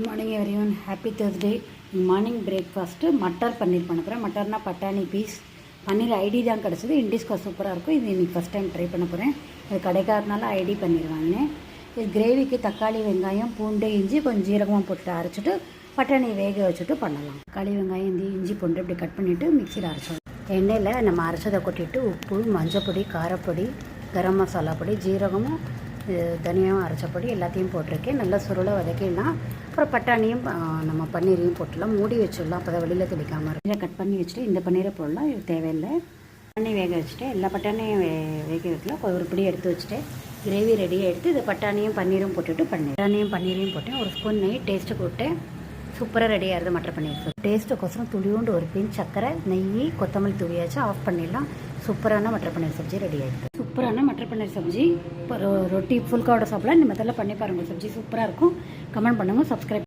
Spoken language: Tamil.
Good morning everyone, happy Thursday. Morning breakfast mattar paneer பண்ண போகிறேன். மட்டர்னா பட்டாணி பீஸ் பன்னீர் ஐடி தான் கிடச்சிது. இண்டிஸ்கா சூப்பராக இருக்கும். இது இன்றைக்கி ஃபஸ்ட் டைம் ட்ரை பண்ண போகிறேன். இது கிடைக்காதனால ஐடி பன்னீர் வாங்கினேன். இது கிரேவிக்கு தக்காளி வெங்காயம் பூண்டு இஞ்சி கொஞ்சம் ஜீரகமாக போட்டு அரைச்சிட்டு பட்டாணியை வேக வச்சுட்டு பண்ணலாம். தக்காளி வெங்காயம் இஞ்சி பூண்டு இப்படி கட் பண்ணிவிட்டு மிக்சியில் அரைச்சோம். எண்ணெயில் நம்ம அரைச்சதை கொட்டிட்டு உப்பு மஞ்சப்பொடி காரப்பொடி கரம் மசாலா பொடி ஜீரகமும் தனியாகவும் அரைச்ச பொடி எல்லாத்தையும் போட்டிருக்கேன். நல்லா சுருளை வதக்கிடலாம். அப்புறம் பட்டாணியும் நம்ம பன்னீரையும் போட்டுடலாம். மூடி வச்சிடலாம். அப்போ தான் வெளியில் தெளிக்காமல் இருக்கும். இதை கட் பண்ணி வச்சுட்டு இந்த பன்னீரை போடலாம். இது தேவையில்லை. பட்டாணி வேக வச்சுட்டு எல்லா பட்டாணியும் வேக வைக்கலாம். ஒரு பிடி எடுத்து வச்சுட்டு கிரேவி ரெடியாக எடுத்து இது பட்டாணியும் பன்னீரும் போட்டுட்டு பட்டாணியும் பன்னீரையும் போட்டேன். ஒரு ஸ்பூன் நெய் டேஸ்ட்டு போட்டேன். சூப்பராக ரெடியாக இருக்குது மட்டர் பன்னீர். டேஸ்ட்டுக்கோசரம் துளியோண்டு ஒரு பின் சக்கரை நெய் கொத்தமல்லி தூவியாச்சு ஆஃப் பண்ணிடலாம். சூப்பரான மட்டர் பன்னீர் சப்ஜி ரெடி ஆகிடுது. சூப்பரான மட்டர் பன்னீர் சப்ஜி இப்போ ரொட்டி ஃபுல்காவோட சாப்பிடலாம். இந்த மெத்தடில் பண்ணி பாருங்கள். சப்ஜி சூப்பராக இருக்கும். கமெண்ட் பண்ணுங்கள். சப்ஸ்கிரைப்